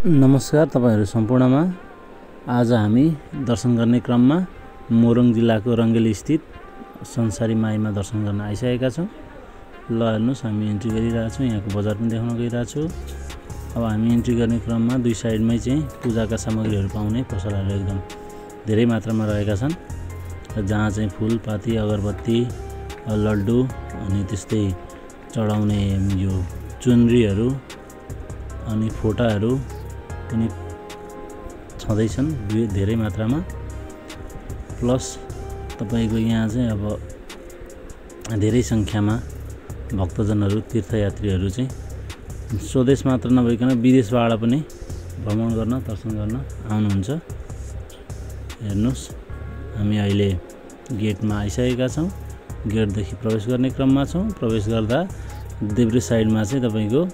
नमस्कार तपाईहरु सम्पूर्णमा आज हामी दर्शन गर्ने क्रममा मोरङ जिल्लाको रंगेली स्थित संसारी माईमा दर्शन गर्न आइसकेका छौं। ल हेर्नुस् हामी एन्ट्री गरिरहेका छौं। यहाँको बजार पनि देखाउन गइरहेको छु। अब हामी एन्ट्री गर्ने क्रममा दुई साइडमै चाहिँ पूजाका सामग्रीहरू पाउने पसलहरू एकदम धेरै मात्रामा रहेका छन्। जहाँ चाहिँ फूलपाती अगरबत्ती लड्डु अनि त्यस्तै चढाउने यो चुनरीहरू अनि फोटाहरू पनि छँदैछन् धेरै मात्रामा। प्लस तपाईको यहाँ चाहिँ अब धेरै संख्यामा भक्तजनहरू तीर्थयात्रीहरू चाहिँ स्वदेश मात्र नभइकन विदेशबाट पनि भ्रमण गर्न दर्शन गर्न आउनुहुन्छ। हेर्नुस् हामी अहिले गेटमा आइसकेका छौं। गेटदेखि प्रवेश गर्ने क्रममा छौं। प्रवेश गर्दा देब्रे साइडमा चाहिँ तपाईको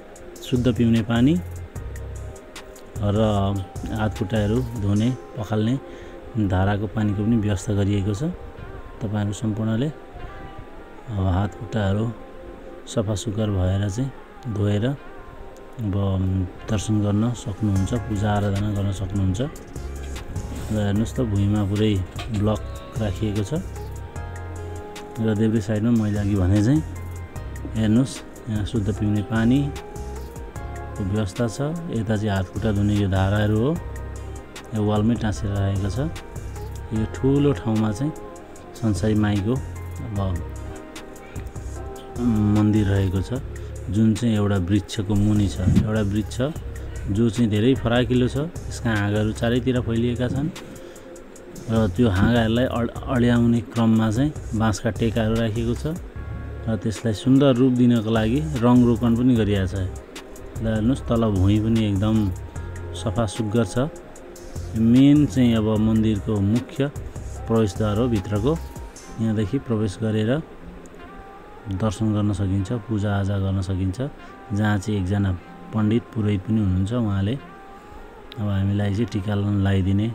शुद्ध पिउने पानी र हात खुट्टाहरू धुने पखाल्ने धाराको पानीको पनि व्यवस्था गरिएको छ। तपाईहरु सम्पूर्णले अब हात खुट्टाहरू सफा सुग्घर भएर चाहिँ धोएर अब दर्शन गर्न सक्नुहुन्छ, पूजा आराधना गर्न सक्नुहुन्छ। र हेर्नुस् त भुइँमा पुरै ब्लक राखिएको छ र देब्रे साइडमा मैले अघि भने चाहिँ हेर्नुस् यहाँ शुद्ध पिउने पानी को व्यवस्था छ। यता चाहिँ हात खुट्टा धुने यो धाराहरू हो, यो वालमै टाँसेर राखेको छ। यो ठूलो ठाउँमा चाहिँ संसारी माईको अब मन्दिर रहेको छ, जुन चाहिँ एउटा वृक्षको मुनि छ। एउटा वृक्ष जो चाहिँ धेरै फराकिलो छ, यसका हाँगाहरू चारैतिर फैलिएका छन् र त्यो हाँगाहरूलाई अड्याउने क्रममा चाहिँ बाँसका टेकाहरू राखिएको छ र त्यसलाई सुन्दर रूप दिनको लागि रङ रोगन पनि गरिएको छ। हेर्नुस् तल भुइँ पनि एकदम सफा सुग्घर छ। मेन चाहिँ अब मन्दिरको मुख्य प्रवेशद्वार हो भित्रको। यहाँदेखि प्रवेश गरेर दर्शन गर्न सकिन्छ, पूजा आजा गर्न सकिन्छ। जहाँ चाहिँ एकजना पण्डित पुरोहित पनि हुनुहुन्छ। उहाँले अब हामीलाई चाहिँ टीका लगाइदिने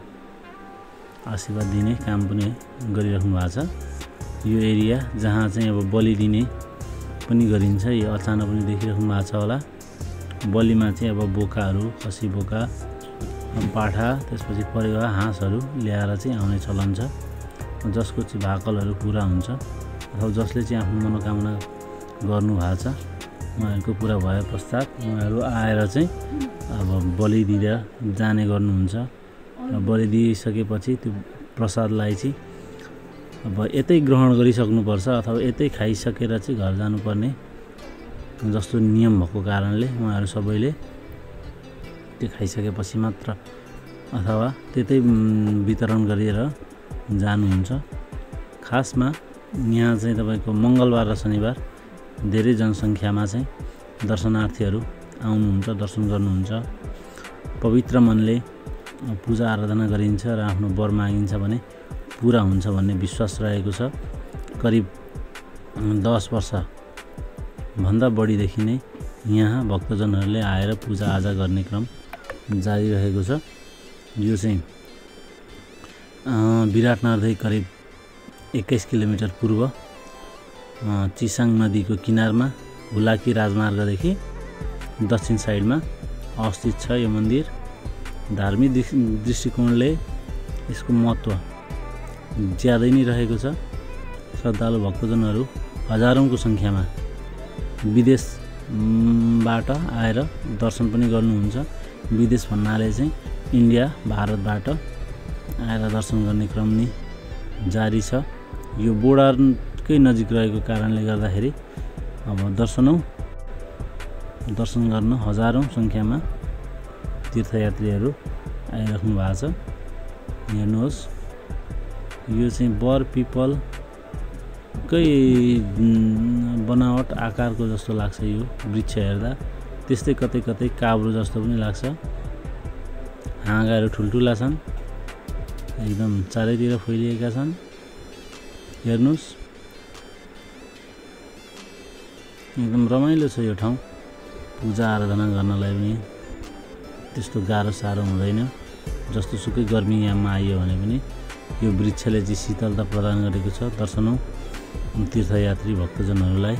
आशीर्वाद दिने काम पनि गरिराख्नु भएको छ। यो एरिया जहाँ चाहिँ अब बलि दिने पनि गरिन्छ। यो अचानक पनि देखिराख्नु भएको छ होला। बलिमा चाहिँ अब बोकाहरू, खसी बोका, पाठा, त्यसपछि परेवा हाँसहरू ल्याएर चाहिँ आउने चलन छ। जसको चाहिँ भाकलहरू पुरा हुन्छ अथवा जसले चाहिँ आफ्नो मनोकामना गर्नु भएको छ उहाँहरूको पुरा भए पश्चात उहाँहरू आएर चाहिँ अब बलि दिएर जाने गर्नुहुन्छ। र बलि दिइसकेपछि त्यो प्रसादलाई चाहिँ अब यतै ग्रहण गरिसक्नुपर्छ अथवा यतै खाइसकेर चाहिँ घर जानुपर्ने जस्तो नियम भएको कारणले उहाँहरू सबैले त्यो खाइसकेपछि मात्र अथवा त्यतै वितरण गरेर जानुहुन्छ। खासमा यहाँ चाहिँ तपाईको मंगलबार र शनिबार धेरै जनसङ्ख्यामा चाहिँ दर्शनार्थीहरू आउनुहुन्छ, दर्शन गर्नुहुन्छ। पवित्र मनले पूजा आराधना गरिन्छ र आफ्नो वर मागिन्छ भने पूरा हुन्छ भन्ने विश्वास रहेको छ। करिब 10 वर्ष भन्दा बढीदेखि नै यहाँ भक्तजनहरूले आएर पूजा आजा गर्ने क्रम जारी रहेको छ। यो चाहिँ विराटनगरदेखि करिब 21 किलोमिटर पूर्व चिसाङ नदीको किनारमा हुलाकी राजमार्गदेखि दक्षिण साइडमा अवस्थित छ यो मन्दिर। धार्मिक दृष्टिकोणले यसको महत्त्व ज्यादै नै रहेको छ। श्रद्धालु भक्तजनहरू हजारौंको संख्यामा विदेशबाट आएर दर्शन पनि गर्नुहुन्छ। विदेश भन्नाले चाहिँ इन्डिया, भारतबाट आएर दर्शन गर्ने क्रम नै जारी छ। यो बोर्डरकै नजिक रहेको कारणले गर्दाखेरि अब दर्शन गर्न हजारौं संख्यामा तीर्थयात्रीहरू आइराख्नु भएको छ। हेर्नुहोस् यो चाहिँ बर पिपलकै बनावट आकारको जस्तो लाग्छ। यो वृक्ष हेर्दा त्यस्तै कतै कतै काब्रो जस्तो पनि लाग्छ। हाँगाहरू ठुल्ठुला छन्, एकदम चारैतिर फैलिएका छन्। हेर्नुस् एकदम रमाइलो छ यो ठाउँ। पूजा आराधना गर्नलाई पनि त्यस्तो गाह्रो साह्रो हुँदैन। जस्तो सुकै गर्मी याममा आइयो भने पनि यो वृक्षले चाहिँ शीतलता प्रदान गरेको छ दर्शनौं तीर्थयात्री भक्तजनहरूलाई।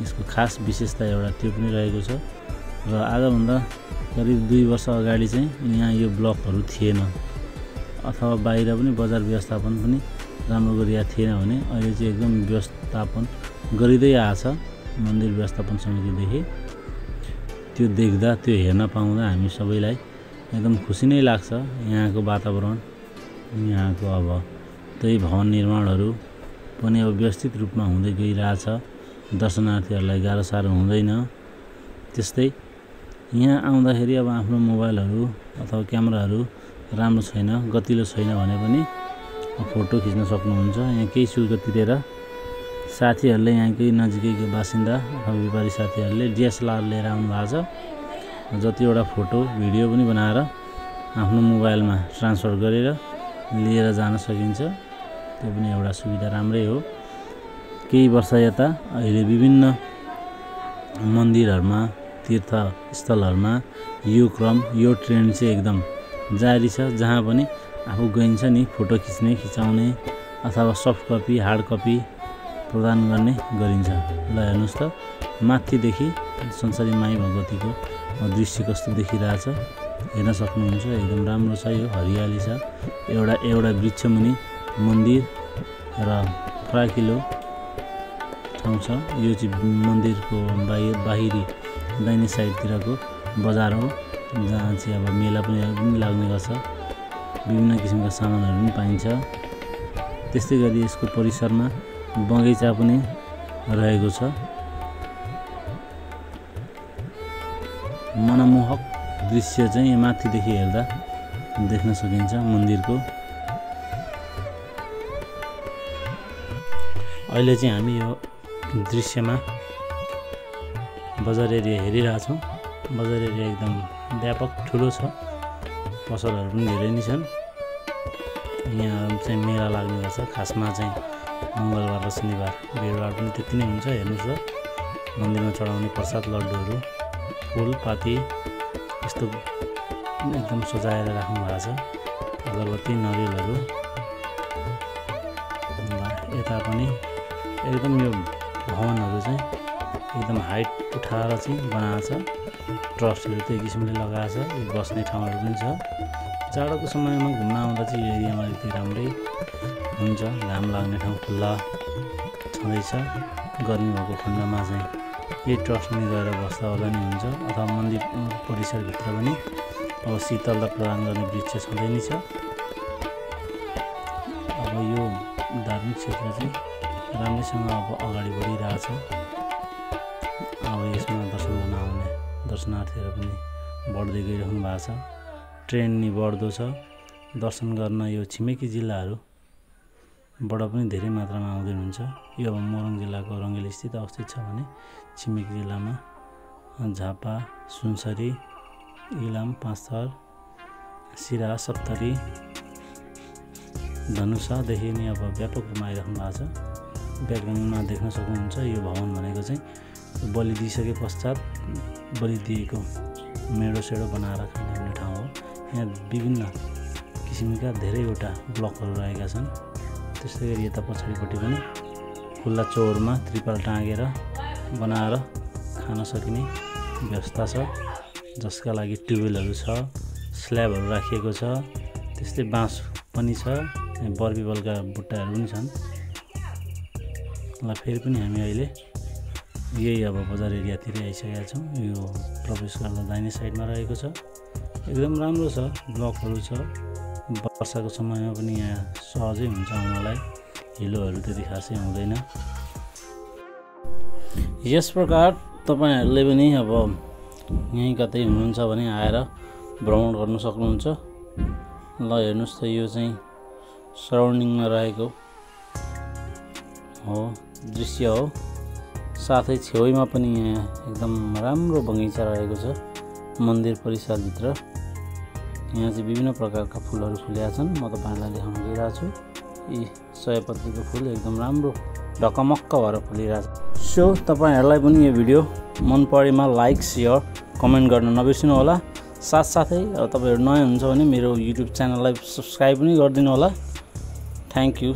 यसको खास विशेषता एउटा त्यो पनि रहेको छ। र आजभन्दा करिब 2 वर्ष अगाडि चाहिँ यहाँ यो ब्लकहरू थिएन अथवा बाहिर पनि बजार व्यवस्थापन पनि राम्रो गरिएको थिएन भने अहिले चाहिँ एकदम व्यवस्थापन गरिँदै आछ मन्दिर व्यवस्थापन समितिदेखि। त्यो देख्दा त्यो हेर्न पाउँदा हामी सबैलाई एकदम खुसी नै लाग्छ। यहाँको वातावरण, यहाँको अब त्यही भवन निर्माणहरू पनि अब व्यवस्थित रूपमा हुँदै गइरहेछ। दर्शनार्थीहरूलाई गाह्रो साह्रो हुँदैन। त्यस्तै यहाँ आउँदाखेरि अब आफ्नो मोबाइलहरू अथवा क्यामेराहरू राम्रो छैन, गतिलो छैन भने पनि फोटो खिच्न सक्नुहुन्छ। यहाँ केही शुल्क तिरेर साथीहरूले यहाँकै नजिकैको बासिन्दा अथवा व्यापारी साथीहरूले DSLR लिएर आउनु भएको छ। जतिवटा फोटो भिडियो पनि बनाएर आफ्नो मोबाइलमा ट्रान्सफर गरेर लिएर जान सकिन्छ। त्यो पनि एउटा सुविधा राम्रै हो। केही वर्ष यता अहिले विभिन्न मन्दिरहरूमा तीर्थस्थलहरूमा यो क्रम, यो ट्रेन्ड चाहिँ एकदम जारी छ। जहाँ पनि आफू गइन्छ नि फोटो खिचाउने अथवा सफ्ट कपी हार्ड कपी प्रदान गर्ने गरिन्छ। ल हेर्नुहोस् त माथिदेखि संसारी माई भगवतीको दृश्य कस्तो देखिरहेछ हेर्न सक्नुहुन्छ। एकदम राम्रो छ। यो हरियाली छ। एउटा वृक्षमुनि मन्दिर र फराकिलो ठाउँ छ। यो चाहिँ मन्दिरको बाहिरी दाहिने साइडतिरको बजार हो, जहाँ चाहिँ अब मेला पनि लाग्ने गर्छ। विभिन्न किसिमका सामानहरू पनि पाइन्छ। त्यस्तै गरी यसको परिसरमा बगैँचा पनि रहेको छ। मनमोहक दृश्य चाहिँ यहाँ माथिदेखि हेर्दा देख्न सकिन्छ मन्दिरको। अहिले चाहिँ हामी यो दृश्यमा बजार एरिया हेरिरहेछौँ। बजार एरिया एकदम व्यापक ठुलो छ। पसलहरू पनि धेरै नै छन्। यहाँ चाहिँ मेला लाग्ने गर्छ। खासमा चाहिँ मङ्गलबार र शनिबार, बिहिबार पनि त्यति नै हुन्छ। हेर्नुहोस् त मन्दिरमा चढाउने प्रसाद लड्डुहरू, फुलपाती यस्तो एकदम सजाएर राख्नु भएको छ। अगरबत्ती नरिवलहरू। यता पनि एकदम यो भवनहरू चाहिँ एकदम हाइट उठाएर चाहिँ बनाएको छ। ट्रस्टहरू त्यही किसिमले लगाएको छ। यो बस्ने ठाउँहरू पनि छ। जाडोको समयमा घुम्न आउँदा चाहिँ यो एरियामा अलिकति राम्रै हुन्छ। घाम लाग्ने ठाउँ खुल्ला छँदैछ। गर्मी भएको खण्डमा चाहिँ यही ट्रस्टमा गएर बस्दा होला नि हुन्छ। अथवा मन्दिर परिसरभित्र पनि अब शीतलता प्रदान गर्ने वृक्ष छँदै नै छ। अब यो धार्मिक क्षेत्र चाहिँ राम्रैसँग अब अगाडि बढिरहेछ। अब यसमा दर्शन गर्न आउने दर्शनार्थीहरू पनि बढ्दै गइरहनु भएको छ। ट्रेन नि बढ्दो छ। दर्शन गर्न यो छिमेकी जिल्लाहरूबाट पनि धेरै मात्रामा आउँदै हुन्छ। यो अब मोरङ जिल्लाको रङ्गेली स्थित अवस्थित छ भने छिमेकी जिल्लामा झापा, सुनसरी, इलाम, पाँचथर, सिरा, सप्तरी, धनुषादेखि नै अब व्यापक रूपमा आइराख्नु भएको छ। ब्याकग्राउन्डमा देख्न सक्नुहुन्छ यो भवन भनेको चाहिँ बलि दिइसके पश्चात बलि दिएको मेढो सेडो बनाएर खाने ठाउँ हो। यहाँ विभिन्न किसिमका धेरैवटा ब्लकहरू रहेका छन्। त्यस्तै गरी यता पछाडिपट्टि पनि खुल्ला चौरमा त्रिपाल टाँगेर बनाएर खान सकिने व्यवस्था छ, जसका लागि ट्युबवेलहरू छ, स्ल्याबहरू राखिएको छ। त्यस्तै बाँस पनि छ। बरबिबलका बुट्टाहरू पनि छन्। ल फेरि पनि हामी अहिले यही अब बजार एरियातिर आइसकेका छौँ। यो प्रवेश गर्दा दाहिने साइडमा रहेको छ। एकदम राम्रो छ। ब्लकहरू छ। वर्षाको समयमा पनि यहाँ सहजै हुन्छ आउनलाई। हिलोहरू त्यति खासै हुँदैन। यस प्रकार तपाईँहरूले पनि अब यहीँ कतै हुनुहुन्छ भने आएर भ्रमण गर्न सक्नुहुन्छ। ल हेर्नुहोस् त यो चाहिँ सराउन्डिङमा रहेको हो दृश्य हो। साथै छेउमा पनि यहाँ एकदम राम्रो बगैँचा रहेको छ। मन्दिर परिसरभित्र यहाँ चाहिँ विभिन्न प्रकारका फुलहरू फुलेका छन्। म तपाईँलाई देखाउन गइरहेको छु। यी सयपत्रीको फुल एकदम राम्रो ढकमक्क भएर फुलिरहेछ। सो तपाईँहरूलाई पनि यो भिडियो मन परेमा लाइक, सेयर, कमेन्ट गर्न नबिर्सिनु होला। साथसाथै अब तपाईँहरू नयाँ हुनुहुन्छ भने मेरो युट्युब च्यानललाई सब्सक्राइब पनि गरिदिनु होला। Thank you.